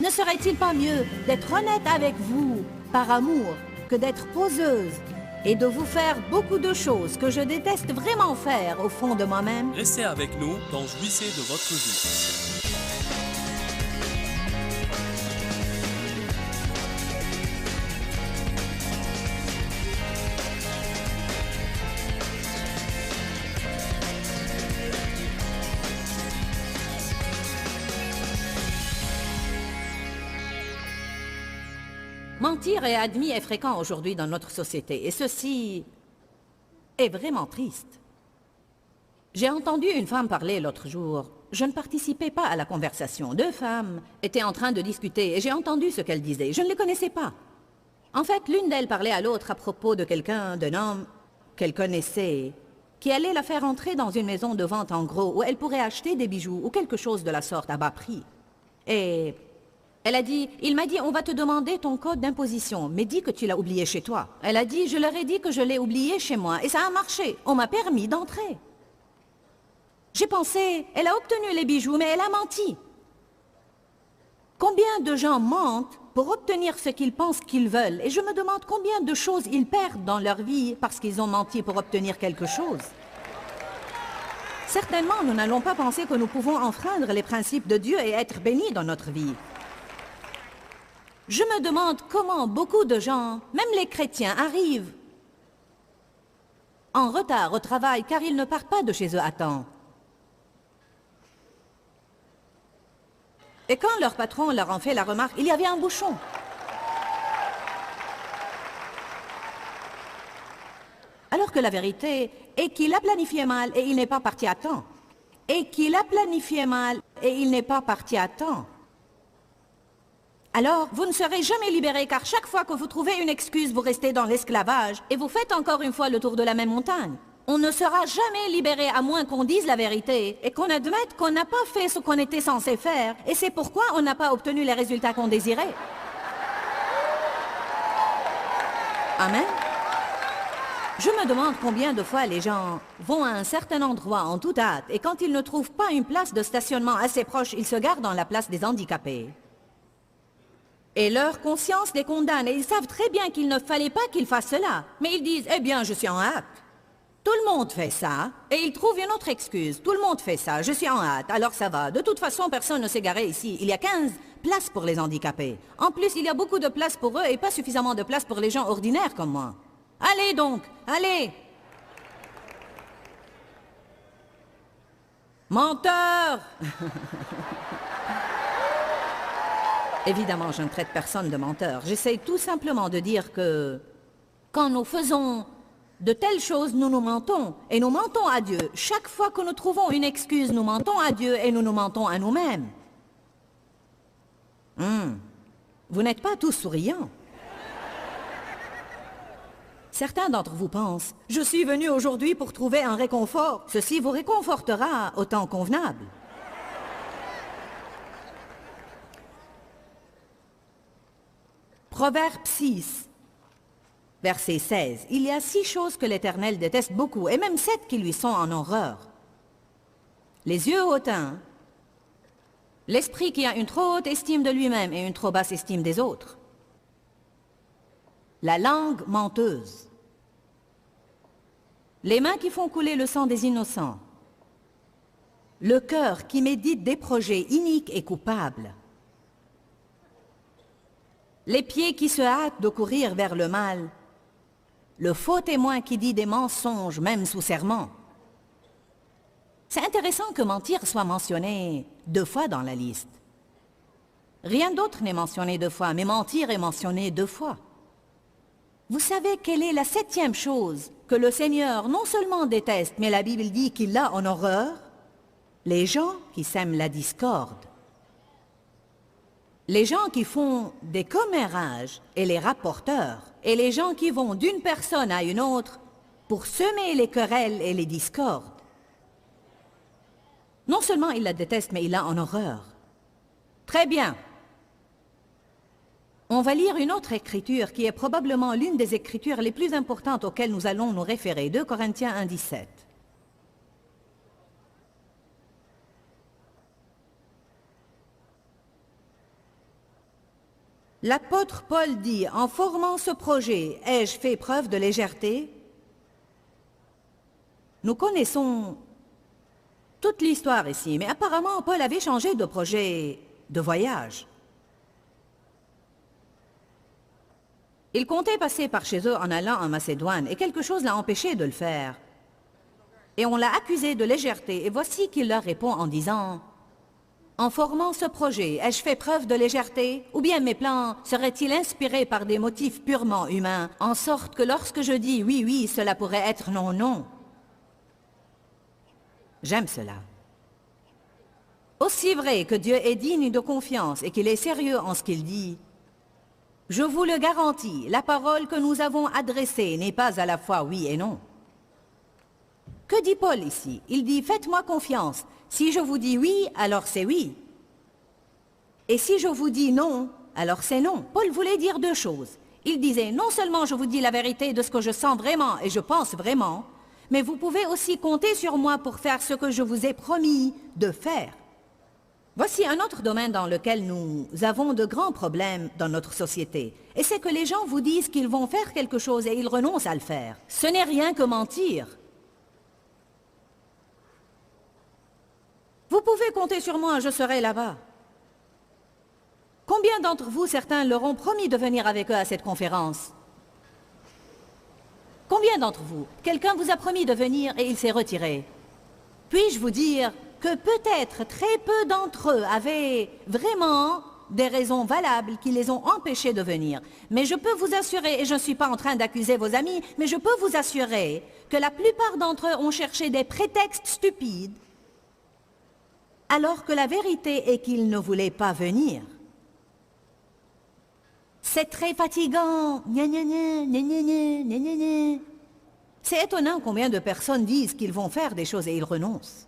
Ne serait-il pas mieux d'être honnête avec vous, par amour, que d'être poseuse et de vous faire beaucoup de choses que je déteste vraiment faire au fond de moi-même? Restez avec nous dans Jouissez de votre vie. Mentir est admis et fréquent aujourd'hui dans notre société, et ceci est vraiment triste. J'ai entendu une femme parler l'autre jour. Je ne participais pas à la conversation. Deux femmes étaient en train de discuter, et j'ai entendu ce qu'elles disaient. Je ne les connaissais pas. En fait, l'une d'elles parlait à l'autre à propos de quelqu'un, d'un homme qu'elle connaissait, qui allait la faire entrer dans une maison de vente en gros, où elle pourrait acheter des bijoux ou quelque chose de la sorte à bas prix. Et elle a dit, il m'a dit, on va te demander ton code d'imposition, mais dis que tu l'as oublié chez toi. Elle a dit, je leur ai dit que je l'ai oublié chez moi, et ça a marché. On m'a permis d'entrer. J'ai pensé, elle a obtenu les bijoux, mais elle a menti. Combien de gens mentent pour obtenir ce qu'ils pensent qu'ils veulent? Et je me demande combien de choses ils perdent dans leur vie parce qu'ils ont menti pour obtenir quelque chose. Certainement, nous n'allons pas penser que nous pouvons enfreindre les principes de Dieu et être bénis dans notre vie. Je me demande comment beaucoup de gens, même les chrétiens, arrivent en retard au travail car ils ne partent pas de chez eux à temps. Et quand leur patron leur en fait la remarque, il y avait un bouchon. Alors que la vérité est qu'il a planifié mal et il n'est pas parti à temps. Et qu'il a planifié mal et il n'est pas parti à temps. Alors, vous ne serez jamais libérés car chaque fois que vous trouvez une excuse, vous restez dans l'esclavage et vous faites encore une fois le tour de la même montagne. On ne sera jamais libéré à moins qu'on dise la vérité et qu'on admette qu'on n'a pas fait ce qu'on était censé faire et c'est pourquoi on n'a pas obtenu les résultats qu'on désirait. Amen. Je me demande combien de fois les gens vont à un certain endroit en toute hâte et quand ils ne trouvent pas une place de stationnement assez proche, ils se garent dans la place des handicapés. Et leur conscience les condamne et ils savent très bien qu'il ne fallait pas qu'ils fassent cela. Mais ils disent, eh bien, je suis en hâte. Tout le monde fait ça et ils trouvent une autre excuse. Tout le monde fait ça, je suis en hâte, alors ça va. De toute façon, personne ne s'est garé ici. Il y a 15 places pour les handicapés. En plus, il y a beaucoup de places pour eux et pas suffisamment de places pour les gens ordinaires comme moi. Allez donc, allez! Menteur! Évidemment, je ne traite personne de menteur. J'essaie tout simplement de dire que quand nous faisons de telles choses, nous nous mentons. Et nous mentons à Dieu. Chaque fois que nous trouvons une excuse, nous mentons à Dieu et nous nous mentons à nous-mêmes. Vous n'êtes pas tous souriants. Certains d'entre vous pensent, je suis venu aujourd'hui pour trouver un réconfort. Ceci vous réconfortera au temps convenable. Proverbe 6, verset 16. Il y a 6 choses que l'Éternel déteste beaucoup, et même 7 qui lui sont en horreur. Les yeux hautains, l'esprit qui a une trop haute estime de lui-même et une trop basse estime des autres, la langue menteuse, les mains qui font couler le sang des innocents, le cœur qui médite des projets iniques et coupables, les pieds qui se hâtent de courir vers le mal, le faux témoin qui dit des mensonges même sous serment. C'est intéressant que mentir soit mentionné 2 fois dans la liste. Rien d'autre n'est mentionné 2 fois, mais mentir est mentionné 2 fois. Vous savez quelle est la 7e chose que le Seigneur non seulement déteste, mais la Bible dit qu'il l'a en horreur? Les gens qui sèment la discorde. Les gens qui font des commérages et les rapporteurs, et les gens qui vont d'une personne à une autre pour semer les querelles et les discordes. Non seulement il la déteste, mais il l'a en horreur. Très bien. On va lire une autre écriture qui est probablement l'une des écritures les plus importantes auxquelles nous allons nous référer, 2 Corinthiens 1, 17. L'apôtre Paul dit, en formant ce projet, ai-je fait preuve de légèreté? Nous connaissons toute l'histoire ici, mais apparemment Paul avait changé de projet de voyage. Il comptait passer par chez eux en allant en Macédoine, et quelque chose l'a empêché de le faire. Et on l'a accusé de légèreté, et voici qu'il leur répond en disant, « En formant ce projet, ai-je fait preuve de légèreté? Ou bien mes plans seraient-ils inspirés par des motifs purement humains, en sorte que lorsque je dis oui, oui, cela pourrait être non, non ?» J'aime cela. Aussi vrai que Dieu est digne de confiance et qu'il est sérieux en ce qu'il dit, je vous le garantis, la parole que nous avons adressée n'est pas à la fois oui et non. Que dit Paul ici? Il dit, faites-moi confiance. Si je vous dis oui, alors c'est oui. Et si je vous dis non, alors c'est non. Paul voulait dire deux choses. Il disait, non seulement je vous dis la vérité de ce que je sens vraiment et je pense vraiment, mais vous pouvez aussi compter sur moi pour faire ce que je vous ai promis de faire. Voici un autre domaine dans lequel nous avons de grands problèmes dans notre société. Et c'est que les gens vous disent qu'ils vont faire quelque chose et ils renoncent à le faire. Ce n'est rien que mentir. Vous pouvez compter sur moi, je serai là-bas. Combien d'entre vous, certains, leur ont promis de venir avec eux à cette conférence? Combien d'entre vous, quelqu'un vous a promis de venir et il s'est retiré? Puis-je vous dire que peut-être très peu d'entre eux avaient vraiment des raisons valables qui les ont empêchés de venir. Mais je peux vous assurer, et je ne suis pas en train d'accuser vos amis, mais je peux vous assurer que la plupart d'entre eux ont cherché des prétextes stupides, alors que la vérité est qu'ils ne voulaient pas venir. C'est très fatigant. Gna, gna, gna, gna, gna, gna, gna, gna. C'est étonnant combien de personnes disent qu'ils vont faire des choses et ils renoncent.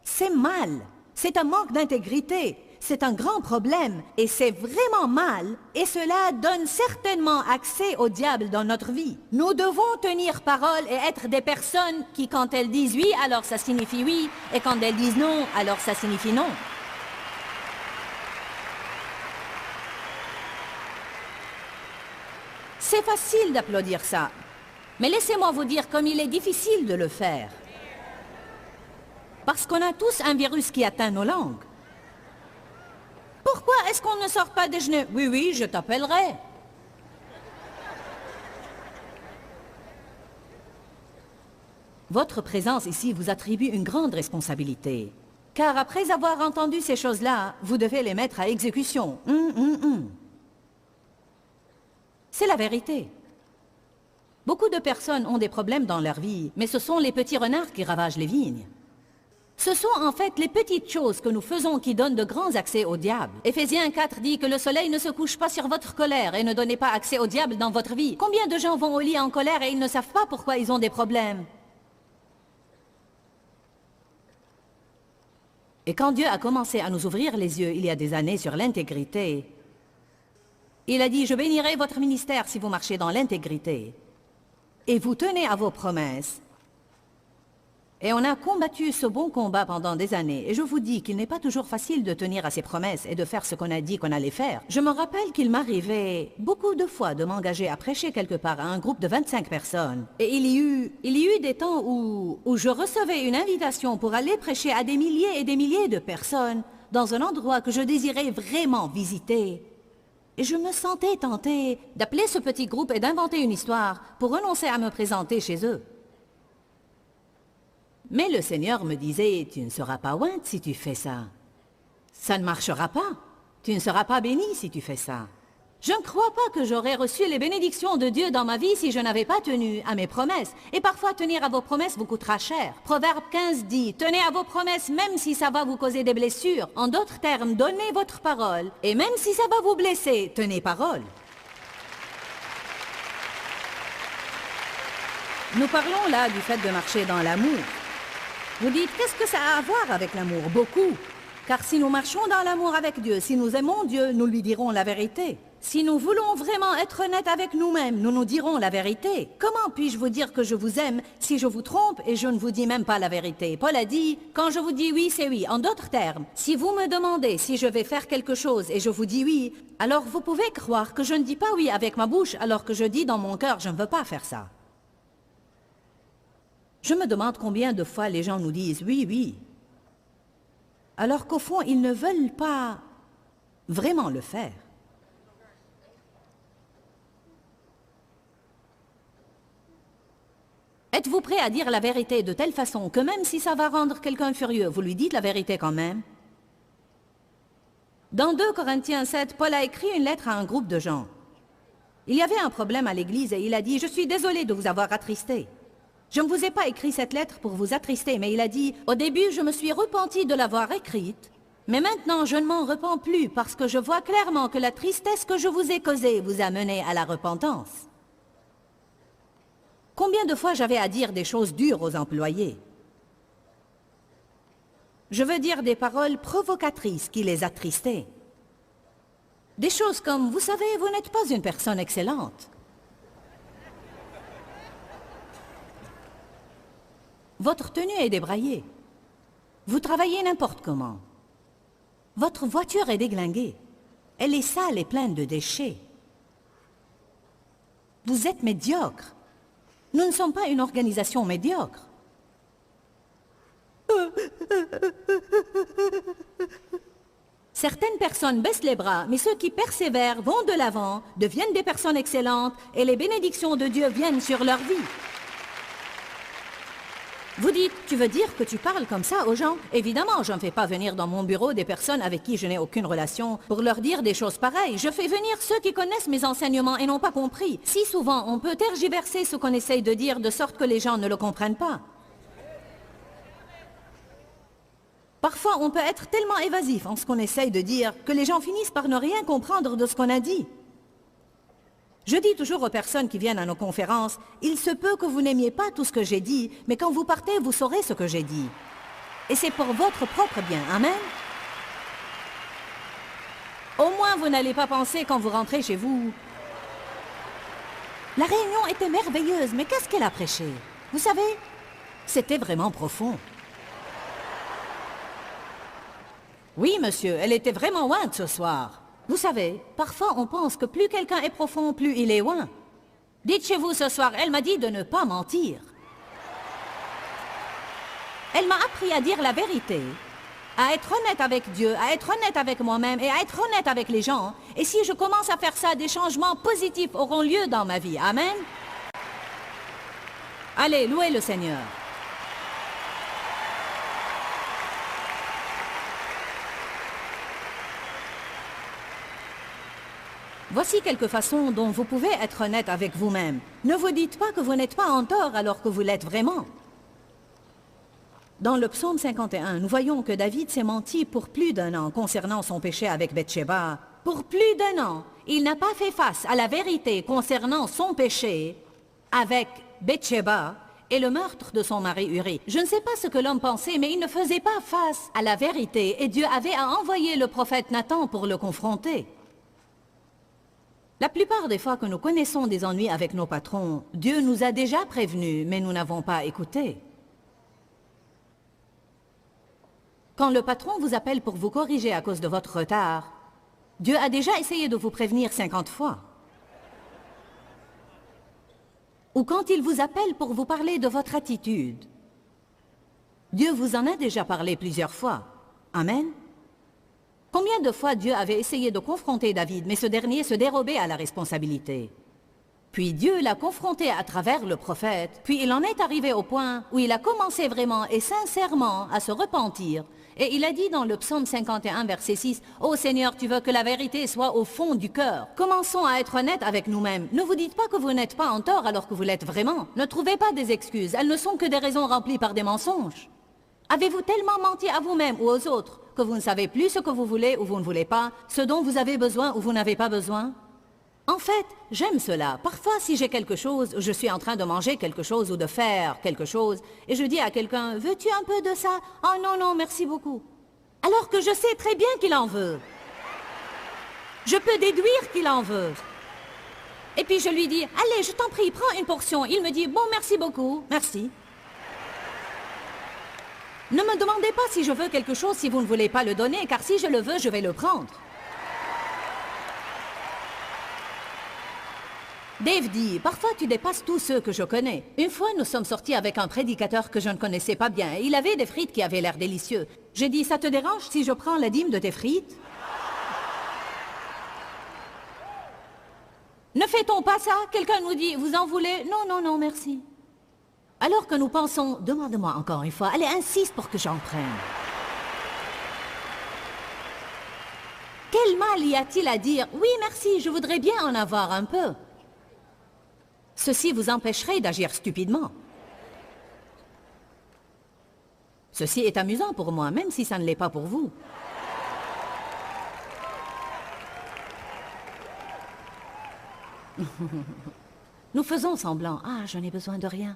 C'est mal. C'est un manque d'intégrité. C'est un grand problème et c'est vraiment mal et cela donne certainement accès au diable dans notre vie. Nous devons tenir parole et être des personnes qui, quand elles disent oui, alors ça signifie oui, et quand elles disent non, alors ça signifie non. C'est facile d'applaudir ça, mais laissez-moi vous dire comme il est difficile de le faire. Parce qu'on a tous un virus qui atteint nos langues. Pourquoi est-ce qu'on ne sort pas déjeuner? Oui, oui, je t'appellerai. Votre présence ici vous attribue une grande responsabilité. Car après avoir entendu ces choses-là, vous devez les mettre à exécution. C'est la vérité. Beaucoup de personnes ont des problèmes dans leur vie, mais ce sont les petits renards qui ravagent les vignes. Ce sont en fait les petites choses que nous faisons qui donnent de grands accès au diable. Éphésiens 4 dit que le soleil ne se couche pas sur votre colère et ne donnez pas accès au diable dans votre vie. Combien de gens vont au lit en colère et ils ne savent pas pourquoi ils ont des problèmes? Et quand Dieu a commencé à nous ouvrir les yeux il y a des années sur l'intégrité, il a dit, je bénirai votre ministère si vous marchez dans l'intégrité. Et vous tenez à vos promesses. Et on a combattu ce bon combat pendant des années. Et je vous dis qu'il n'est pas toujours facile de tenir à ses promesses et de faire ce qu'on a dit qu'on allait faire. Je me rappelle qu'il m'arrivait beaucoup de fois de m'engager à prêcher quelque part à un groupe de 25 personnes. Et il y a eu des temps où je recevais une invitation pour aller prêcher à des milliers et des milliers de personnes dans un endroit que je désirais vraiment visiter. Et je me sentais tentée d'appeler ce petit groupe et d'inventer une histoire pour renoncer à me présenter chez eux. Mais le Seigneur me disait, tu ne seras pas ointe si tu fais ça. Ça ne marchera pas. Tu ne seras pas béni si tu fais ça. Je ne crois pas que j'aurais reçu les bénédictions de Dieu dans ma vie si je n'avais pas tenu à mes promesses. Et parfois, tenir à vos promesses vous coûtera cher. Proverbe 15 dit, tenez à vos promesses même si ça va vous causer des blessures. En d'autres termes, donnez votre parole. Et même si ça va vous blesser, tenez parole. Nous parlons là du fait de marcher dans l'amour. Vous dites, qu'est-ce que ça a à voir avec l'amour? Beaucoup. Car si nous marchons dans l'amour avec Dieu, si nous aimons Dieu, nous lui dirons la vérité. Si nous voulons vraiment être honnêtes avec nous-mêmes, nous nous dirons la vérité. Comment puis-je vous dire que je vous aime si je vous trompe et je ne vous dis même pas la vérité? Paul a dit, quand je vous dis oui, c'est oui. En d'autres termes, si vous me demandez si je vais faire quelque chose et je vous dis oui, alors vous pouvez croire que je ne dis pas oui avec ma bouche alors que je dis dans mon cœur, je ne veux pas faire ça. Je me demande combien de fois les gens nous disent oui, oui, alors qu'au fond, ils ne veulent pas vraiment le faire. Êtes-vous prêt à dire la vérité de telle façon que même si ça va rendre quelqu'un furieux, vous lui dites la vérité quand même? Dans 2 Corinthiens 7, Paul a écrit une lettre à un groupe de gens. Il y avait un problème à l'église et il a dit « Je suis désolé de vous avoir attristé. Je ne vous ai pas écrit cette lettre pour vous attrister, mais il a dit « Au début, je me suis repenti de l'avoir écrite, mais maintenant je ne m'en repens plus parce que je vois clairement que la tristesse que je vous ai causée vous a mené à la repentance. » Combien de fois j'avais à dire des choses dures aux employés? Je veux dire des paroles provocatrices qui les attristaient. Des choses comme, vous savez, vous n'êtes pas une personne excellente. Votre tenue est débraillée. Vous travaillez n'importe comment. Votre voiture est déglinguée. Elle est sale et pleine de déchets. Vous êtes médiocre. Nous ne sommes pas une organisation médiocre. Certaines personnes baissent les bras, mais ceux qui persévèrent vont de l'avant, deviennent des personnes excellentes et les bénédictions de Dieu viennent sur leur vie. Vous dites, tu veux dire que tu parles comme ça aux gens? Évidemment, je ne fais pas venir dans mon bureau des personnes avec qui je n'ai aucune relation pour leur dire des choses pareilles. Je fais venir ceux qui connaissent mes enseignements et n'ont pas compris. Si souvent, on peut tergiverser ce qu'on essaye de dire de sorte que les gens ne le comprennent pas. Parfois, on peut être tellement évasif en ce qu'on essaye de dire que les gens finissent par ne rien comprendre de ce qu'on a dit. Je dis toujours aux personnes qui viennent à nos conférences, il se peut que vous n'aimiez pas tout ce que j'ai dit, mais quand vous partez, vous saurez ce que j'ai dit. Et c'est pour votre propre bien. Amen. Au moins, vous n'allez pas penser quand vous rentrez chez vous. La réunion était merveilleuse, mais qu'est-ce qu'elle a prêché? Vous savez, c'était vraiment profond. Oui, monsieur, elle était vraiment ointe ce soir. Vous savez, parfois on pense que plus quelqu'un est profond, plus il est loin. Dites chez vous ce soir, elle m'a dit de ne pas mentir. Elle m'a appris à dire la vérité, à être honnête avec Dieu, à être honnête avec moi-même et à être honnête avec les gens. Et si je commence à faire ça, des changements positifs auront lieu dans ma vie. Amen. Allez, louez le Seigneur. Voici quelques façons dont vous pouvez être honnête avec vous-même. Ne vous dites pas que vous n'êtes pas en tort alors que vous l'êtes vraiment. Dans le psaume 51, nous voyons que David s'est menti pour plus d'1 an concernant son péché avec Bathsheba. Pour plus d'1 an, il n'a pas fait face à la vérité concernant son péché avec Bathsheba et le meurtre de son mari Uri. Je ne sais pas ce que l'homme pensait, mais il ne faisait pas face à la vérité et Dieu avait à envoyer le prophète Nathan pour le confronter. La plupart des fois que nous connaissons des ennuis avec nos patrons, Dieu nous a déjà prévenus, mais nous n'avons pas écouté. Quand le patron vous appelle pour vous corriger à cause de votre retard, Dieu a déjà essayé de vous prévenir 50 fois. Ou quand il vous appelle pour vous parler de votre attitude, Dieu vous en a déjà parlé plusieurs fois. Amen. Combien de fois Dieu avait essayé de confronter David, mais ce dernier se dérobait à la responsabilité. Puis Dieu l'a confronté à travers le prophète, puis il en est arrivé au point où il a commencé vraiment et sincèrement à se repentir. Et il a dit dans le psaume 51, verset 6, « Ô Seigneur, tu veux que la vérité soit au fond du cœur. » Commençons à être honnêtes avec nous-mêmes. Ne vous dites pas que vous n'êtes pas en tort alors que vous l'êtes vraiment. Ne trouvez pas des excuses, elles ne sont que des raisons remplies par des mensonges. Avez-vous tellement menti à vous-même ou aux autres que vous ne savez plus ce que vous voulez ou vous ne voulez pas, ce dont vous avez besoin ou vous n'avez pas besoin? En fait, j'aime cela. Parfois, si j'ai quelque chose, je suis en train de manger quelque chose ou de faire quelque chose, et je dis à quelqu'un, « Veux-tu un peu de ça? »« Oh non, non, merci beaucoup. » Alors que je sais très bien qu'il en veut. Je peux déduire qu'il en veut. Et puis je lui dis, allez, je t'en prie, prends une portion. Il me dit, bon, merci beaucoup, merci. Ne me demandez pas si je veux quelque chose si vous ne voulez pas le donner, car si je le veux, je vais le prendre. Dave dit, parfois tu dépasses tous ceux que je connais. Une fois, nous sommes sortis avec un prédicateur que je ne connaissais pas bien. Il avait des frites qui avaient l'air délicieux. J'ai dit, ça te dérange si je prends la dîme de tes frites? Ne fait-on pas ça? Quelqu'un nous dit, vous en voulez? Non, non, non, merci. Alors que nous pensons, demande-moi encore une fois, allez, insiste pour que j'en prenne. Quel mal y a-t-il à dire, oui, merci, je voudrais bien en avoir un peu? Ceci vous empêcherait d'agir stupidement. Ceci est amusant pour moi, même si ça ne l'est pas pour vous. Nous faisons semblant. Ah, je n'ai besoin de rien.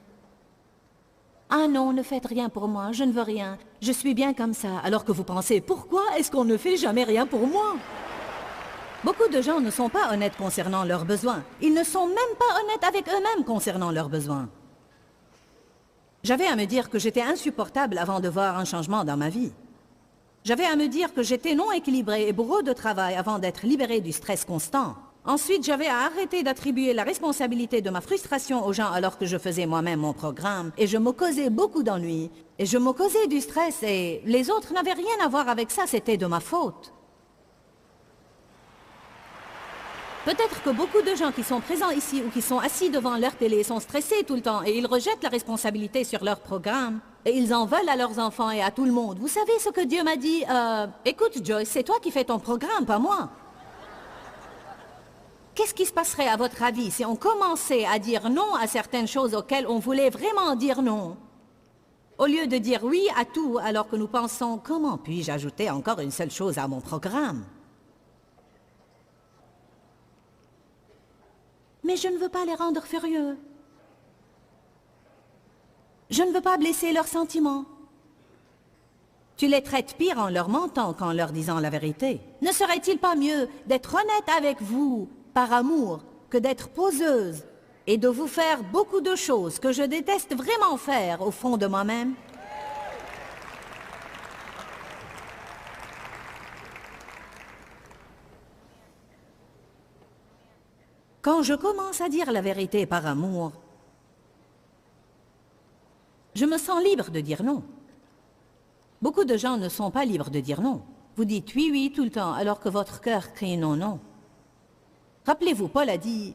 Ah non, ne faites rien pour moi, je ne veux rien. Je suis bien comme ça. Alors que vous pensez, pourquoi est-ce qu'on ne fait jamais rien pour moi? Beaucoup de gens ne sont pas honnêtes concernant leurs besoins. Ils ne sont même pas honnêtes avec eux-mêmes concernant leurs besoins. J'avais à me dire que j'étais insupportable avant de voir un changement dans ma vie. J'avais à me dire que j'étais non équilibré et bourreau de travail avant d'être libéré du stress constant. Ensuite, j'avais à arrêter d'attribuer la responsabilité de ma frustration aux gens alors que je faisais moi-même mon programme. Et je me causais beaucoup d'ennuis. Et je me causais du stress et les autres n'avaient rien à voir avec ça, c'était de ma faute. Peut-être que beaucoup de gens qui sont présents ici ou qui sont assis devant leur télé sont stressés tout le temps et ils rejettent la responsabilité sur leur programme. Et ils en veulent à leurs enfants et à tout le monde. Vous savez ce que Dieu m'a dit? Écoute Joyce, c'est toi qui fais ton programme, pas moi. Qu'est-ce qui se passerait, à votre avis, si on commençait à dire non à certaines choses auxquelles on voulait vraiment dire non, au lieu de dire oui à tout, alors que nous pensons, comment puis-je ajouter encore une seule chose à mon programme? Mais je ne veux pas les rendre furieux. Je ne veux pas blesser leurs sentiments. Tu les traites pire en leur mentant qu'en leur disant la vérité. Ne serait-il pas mieux d'être honnête avec vous par amour que d'être poseuse et de vous faire beaucoup de choses que je déteste vraiment faire au fond de moi-même? Quand je commence à dire la vérité par amour, je me sens libre de dire non. Beaucoup de gens ne sont pas libres de dire non. Vous dites oui, oui tout le temps, alors que votre cœur crie non, non. Rappelez-vous, Paul a dit,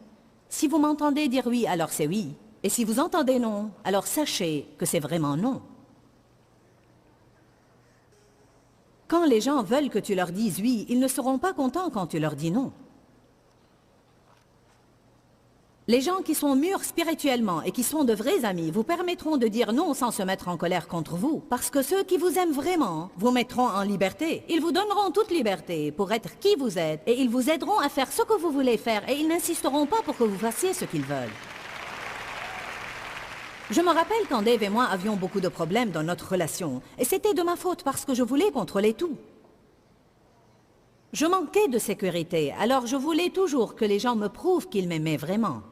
si vous m'entendez dire oui, alors c'est oui. Et si vous entendez non, alors sachez que c'est vraiment non. Quand les gens veulent que tu leur dises oui, ils ne seront pas contents quand tu leur dis non. Les gens qui sont mûrs spirituellement et qui sont de vrais amis vous permettront de dire non sans se mettre en colère contre vous. Parce que ceux qui vous aiment vraiment vous mettront en liberté. Ils vous donneront toute liberté pour être qui vous êtes et ils vous aideront à faire ce que vous voulez faire et ils n'insisteront pas pour que vous fassiez ce qu'ils veulent. Je me rappelle quand Dave et moi avions beaucoup de problèmes dans notre relation et c'était de ma faute parce que je voulais contrôler tout. Je manquais de sécurité, alors je voulais toujours que les gens me prouvent qu'ils m'aimaient vraiment.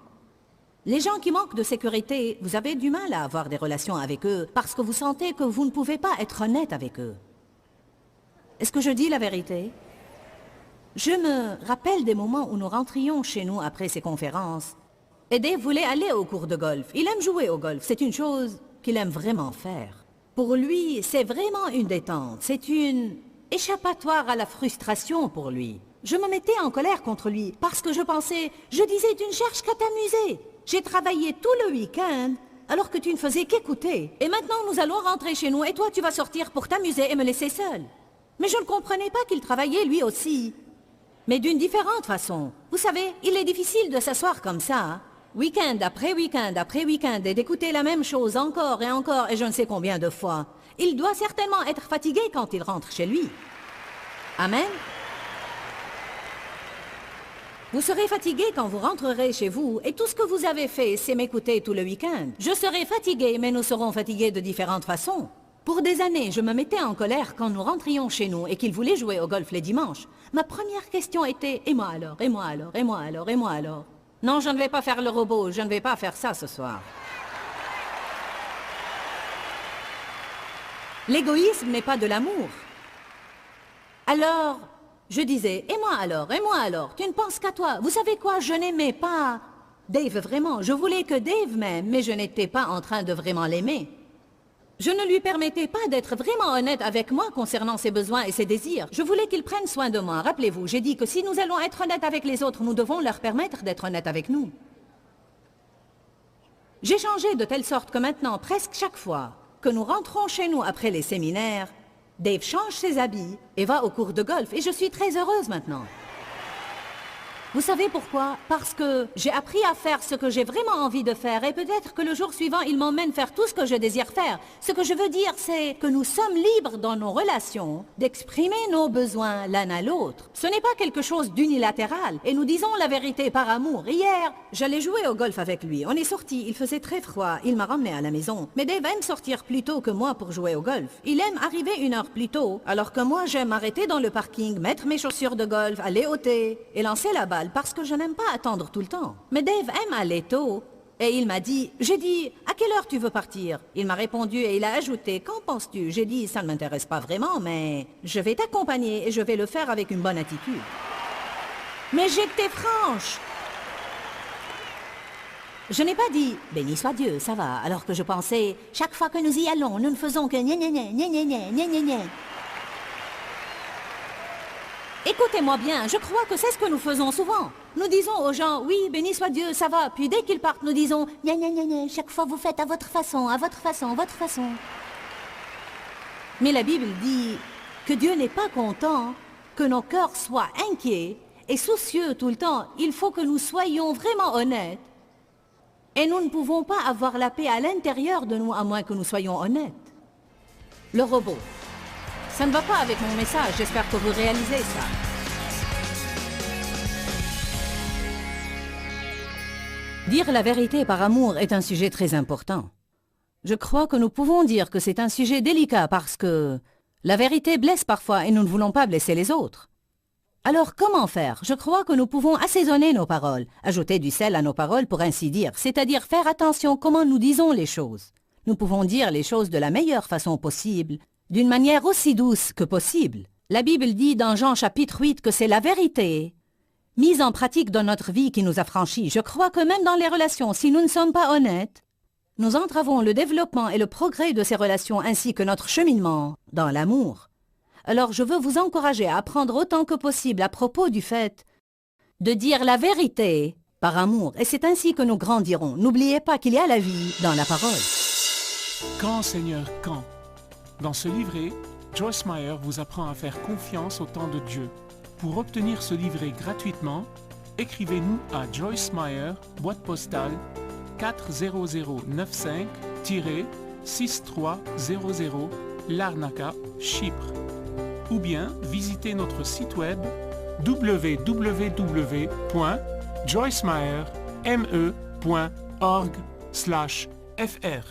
Les gens qui manquent de sécurité, vous avez du mal à avoir des relations avec eux parce que vous sentez que vous ne pouvez pas être honnête avec eux. Est-ce que je dis la vérité? Je me rappelle des moments où nous rentrions chez nous après ces conférences. Et Dave voulait aller au cours de golf. Il aime jouer au golf, c'est une chose qu'il aime vraiment faire. Pour lui, c'est vraiment une détente, c'est une échappatoire à la frustration pour lui. Je me mettais en colère contre lui parce que je pensais, je disais, tu ne cherches qu'à t'amuser. J'ai travaillé tout le week-end alors que tu ne faisais qu'écouter. Et maintenant nous allons rentrer chez nous et toi tu vas sortir pour t'amuser et me laisser seule. Mais je ne comprenais pas qu'il travaillait lui aussi. Mais d'une différente façon. Vous savez, il est difficile de s'asseoir comme ça, week-end après week-end après week-end et d'écouter la même chose encore et je ne sais combien de fois. Il doit certainement être fatigué quand il rentre chez lui. Amen. Vous serez fatigué quand vous rentrerez chez vous et tout ce que vous avez fait, c'est m'écouter tout le week-end. Je serai fatigué, mais nous serons fatigués de différentes façons. Pour des années, je me mettais en colère quand nous rentrions chez nous et qu'il voulait jouer au golf les dimanches. Ma première question était « Et moi alors? Et moi alors? Et moi alors? Et moi alors ?» Non, je ne vais pas faire le robot, je ne vais pas faire ça ce soir. L'égoïsme n'est pas de l'amour. Alors, je disais « Et moi alors? Et moi alors? Tu ne penses qu'à toi. Vous savez quoi? Je n'aimais pas Dave vraiment. Je voulais que Dave m'aime, mais je n'étais pas en train de vraiment l'aimer. Je ne lui permettais pas d'être vraiment honnête avec moi concernant ses besoins et ses désirs. Je voulais qu'il prenne soin de moi. Rappelez-vous, j'ai dit que si nous allons être honnêtes avec les autres, nous devons leur permettre d'être honnêtes avec nous. J'ai changé de telle sorte que maintenant, presque chaque fois que nous rentrons chez nous après les séminaires, Dave change ses habits et va au cours de golf. Et je suis très heureuse maintenant. Vous savez pourquoi? Parce que j'ai appris à faire ce que j'ai vraiment envie de faire et peut-être que le jour suivant, il m'emmène faire tout ce que je désire faire. Ce que je veux dire, c'est que nous sommes libres dans nos relations d'exprimer nos besoins l'un à l'autre. Ce n'est pas quelque chose d'unilatéral et nous disons la vérité par amour. Hier, j'allais jouer au golf avec lui. On est sortis, il faisait très froid, il m'a ramené à la maison. Mais Dave aime sortir plus tôt que moi pour jouer au golf. Il aime arriver 1 heure plus tôt, alors que moi j'aime m'arrêter dans le parking, mettre mes chaussures de golf, aller au thé et lancer la balle. Parce que je n'aime pas attendre tout le temps. Mais Dave aime aller tôt. Et il m'a dit, j'ai dit, à quelle heure tu veux partir? Il m'a répondu et il a ajouté, qu'en penses-tu? J'ai dit, ça ne m'intéresse pas vraiment, mais je vais t'accompagner et je vais le faire avec une bonne attitude. Mais j'étais franche. Je n'ai pas dit, béni soit Dieu, ça va, alors que je pensais, chaque fois que nous y allons, nous ne faisons que gna gna gna gna gna gna gna gna gna. Écoutez-moi bien, je crois que c'est ce que nous faisons souvent. Nous disons aux gens, oui, béni soit Dieu, ça va. Puis dès qu'ils partent, nous disons, gna gna gna gna, chaque fois vous faites à votre façon, à votre façon, votre façon. Mais la Bible dit que Dieu n'est pas content que nos cœurs soient inquiets et soucieux tout le temps. Il faut que nous soyons vraiment honnêtes. Et nous ne pouvons pas avoir la paix à l'intérieur de nous à moins que nous soyons honnêtes. Le robot. Ça ne va pas avec mon message, j'espère que vous réalisez ça. Dire la vérité par amour est un sujet très important. Je crois que nous pouvons dire que c'est un sujet délicat parce que la vérité blesse parfois et nous ne voulons pas blesser les autres. Alors comment faire? Je crois que nous pouvons assaisonner nos paroles, ajouter du sel à nos paroles pour ainsi dire, c'est-à-dire faire attention comment nous disons les choses. Nous pouvons dire les choses de la meilleure façon possible, d'une manière aussi douce que possible. La Bible dit dans Jean chapitre 8 que c'est la vérité mise en pratique dans notre vie qui nous affranchit. Je crois que même dans les relations, si nous ne sommes pas honnêtes, nous entravons le développement et le progrès de ces relations ainsi que notre cheminement dans l'amour. Alors je veux vous encourager à apprendre autant que possible à propos du fait de dire la vérité par amour. Et c'est ainsi que nous grandirons. N'oubliez pas qu'il y a la vie dans la parole. Quand, Seigneur, quand? Dans ce livret, Joyce Meyer vous apprend à faire confiance au temps de Dieu. Pour obtenir ce livret gratuitement, écrivez-nous à Joyce Meyer, boîte postale 40095-6300, Larnaca, Chypre. Ou bien visitez notre site web www.joycemeyer.org/fr.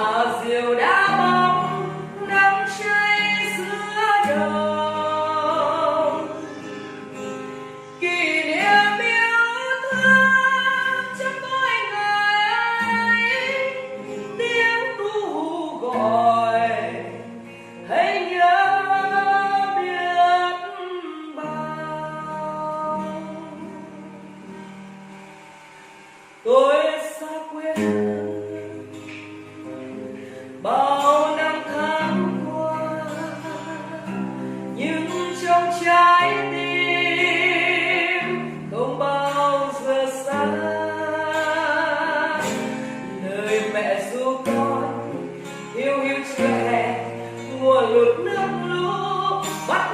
là diều đá bóng nắng cháy giữa đồng, kỷ niệm yêu thương trong mỗi ngày, tiếng ru gọi hãy nhớ biết bao. Tôi xa quê bao năm tháng qua, nhưng trong trái tim không bao giờ xa. Lời mẹ ru con hiu hiu trẻ mùa lụt nước lũ bắt